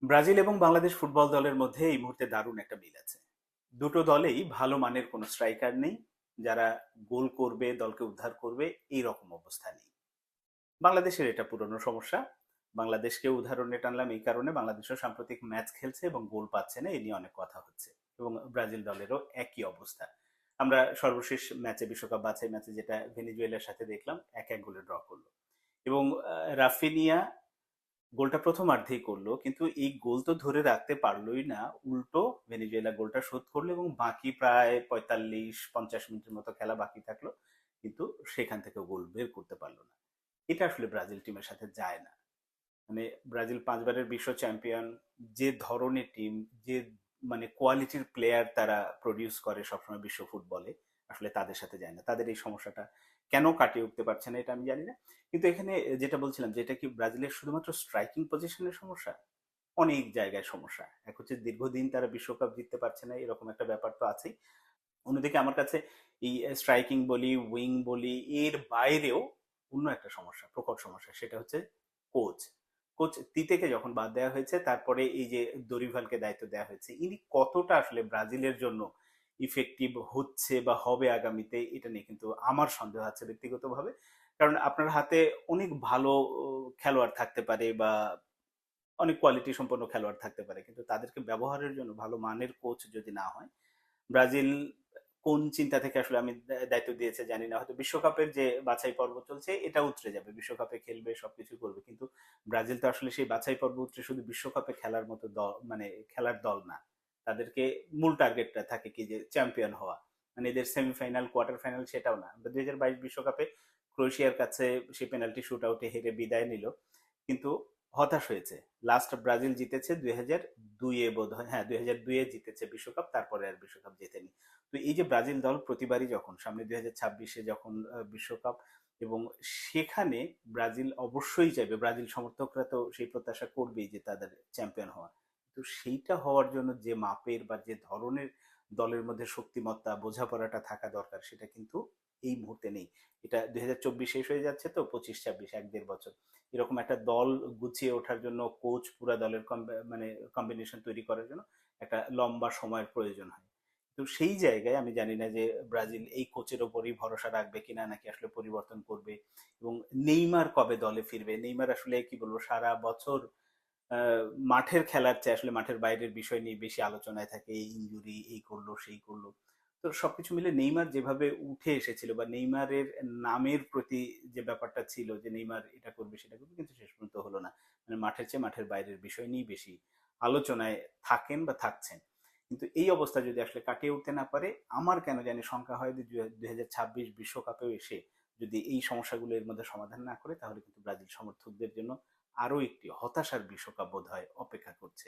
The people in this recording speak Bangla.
ব্রাজিল এবং বাংলাদেশ ফুটবল দলের মধ্যে এই মুহূর্তে দারুণ একটা মিল আছে। দুটো দলেই ভালো মানের কোনো স্ট্রাইকার নেই যারা গোল করবে, দলকে উদ্ধার করবে, এই রকম অবস্থা নেই। বাংলাদেশের এটা পুরনো সমস্যা। বাংলাদেশকে উদাহরণে টানলাম এই কারণে, বাংলাদেশও সাম্প্রতিক ম্যাচ খেলছে এবং গোল পাচ্ছে না, এই নিয়ে অনেক কথা হচ্ছে। এবং ব্রাজিল দলেরও একই অবস্থা। আমরা সর্বশেষ ম্যাচে, বিশ্বকাপ বাছাই ম্যাচে যেটা ভেনেজুয়েলার সাথে দেখলাম, 1-1 গোলে ড্র করলো। এবং রাফিনিয়া গোলটা প্রথমার্ধেই করলো, কিন্তু এই গোল তো ধরে রাখতে পারলোই না। উল্টো ভেনেজুয়েলা গোলটা শোধ করলো এবং বাকি প্রায় 45-50 মিনিটের মতো খেলা বাকি থাকলো, কিন্তু সেখান থেকে গোল বের করতে পারলো না। এটা আসলে ব্রাজিল টিমের সাথে যায় না। মানে ব্রাজিল 5 বারের বিশ্ব চ্যাম্পিয়ন, যে ধরনের টিম, যে মানে কোয়ালিটির প্লেয়ার তারা প্রডিউস করে সবসময় বিশ্ব ফুটবলে, আসলে তাদের সাথে যায় না। তাদের এই সমস্যাটা কেন কাটিয়ে উঠতে পারছে না এটা আমি জানি না। কিন্তু এখানে যেটা বলছিলাম, যেটা কি ব্রাজিলের শুধুমাত্র স্ট্রাইকিং পজিশনের সমস্যা, অনেক জায়গায় সমস্যা। এক হচ্ছে দীর্ঘদিন তারা বিশ্বকাপ জিততে পারছে না, এরকম একটা ব্যাপার তো আছেই। অন্যদিকে আমার কাছে এই স্ট্রাইকিং বলি, উইং বলি, এর বাইরেও অন্য একটা সমস্যা, প্রকট সমস্যা, সেটা হচ্ছে কোচ। কোচ তিতেকে যখন বাদ দেওয়া হয়েছে, তারপরে এই যে দরিভালকে দায়িত্ব দেওয়া হয়েছে, ইনি কতটা আসলে ব্রাজিলের জন্য ইফেক্টিভ হচ্ছে বা হবে আগামীতে, এটা নিয়ে কিন্তু আমার সন্দেহ আছে ব্যক্তিগতভাবে। কারণ আপনার হাতে অনেক ভালো খেলোয়াড় থাকতে পারে বা অনেক কোয়ালিটি সম্পন্ন খেলোয়াড় থাকতে পারে, কিন্তু তাদেরকে ব্যবহারের জন্য ভালো মানের কোচ যদি না হয়, ব্রাজিল কোন চিন্তা থেকে আসলে আমি দায়িত্ব দিয়েছে জানি না, হয়তো বিশ্বকাপের যে বাছাই পর্ব চলছে এটা উতরে যাবে, বিশ্বকাপে খেলবে, সবকিছু করবে, কিন্তু ব্রাজিল তো আসলে সেই বাছাই পর্ব উতরে শুধু বিশ্বকাপে খেলার মতো দল, মানে খেলার দল না। তাদেরকে মূল টার্গেটটা থাকে কি, যে চ্যাম্পিয়ন হওয়া। মানে এদের সেমিফাইনাল, কোয়ার্টার ফাইনাল সেটাও না। 2022 বিশ্বকাপে ক্রোয়েশিয়ার কাছে সেই পেনাল্টি শুট আউটে হেরে বিদায় নিল, কিন্তু হতাশ হয়েছে। লাস্ট ব্রাজিল জিতেছে 2002-এ বোধ হয়, হ্যাঁ 2002-এ জিতেছে বিশ্বকাপ, তারপরে আর বিশ্বকাপ জেতেনি। তো এই যে ব্রাজিল দল প্রতিবারই যখন সামনে 2026-এ যখন বিশ্বকাপ, এবং সেখানে ব্রাজিল অবশ্যই চাইবে, ব্রাজিল সমর্থকরা তো সেই প্রত্যাশা করবেই যে তাদের চ্যাম্পিয়ন হওয়া। তো সেইটা হওয়ার জন্য যে মাপের বা যে ধরনের দলের মধ্যে শক্তিমত্তা, বোঝাপড়াটা থাকা দরকার, সেটা কিন্তু এই মুহূর্তে নেই। এটা 2024 শেষ হয়ে যাচ্ছে, তো 25-26 1-1.5 বছর এরকম একটা দল গুছিয়ে ওঠার জন্য, কোচ পুরা দলের মানে কম্বিনেশন তৈরি করার জন্য একটা লম্বা সময়ের প্রয়োজন হয়। তো সেই জায়গায় আমি জানি না যে ব্রাজিল এই কোচের ওপরই ভরসা রাখবে কিনা, নাকি আসলে পরিবর্তন করবে। এবং নেইমার কবে দলে ফিরবে, নেইমার আসলে কি বলবো, সারা বছর মাঠের খেলার চেয়ে আসলে মাঠের বাইরের বিষয় নিয়ে বেশি আলোচনায় থাকে, এই ইনজুরি, এই করলো সেই করলো। তো সবকিছু মিলে নেইমার যেভাবে উঠে এসেছিল, বা নেইমারের নামের প্রতি যে ব্যাপারটা ছিল, যে নেইমার এটা করবে সেটা করবে, কিন্তু শেষ পর্যন্ত হলো না। মানে মাঠের চেয়ে মাঠের বাইরের বিষয় নিয়েই বেশি আলোচনায় থাকেন বা থাকছেন। কিন্তু এই অবস্থা যদি আসলে কাটিয়ে উঠতে না পারে, আমার কেন জানি শঙ্কা হয় যে 2026 বিশ্বকাপেও এসে যদি এই সমস্যাগুলো এর মধ্যে সমাধান না করে, তাহলে কিন্তু ব্রাজিল সমর্থকদের জন্য আরো একটি হতাশার বিশ্বকাপ বোধহয় অপেক্ষা করছে।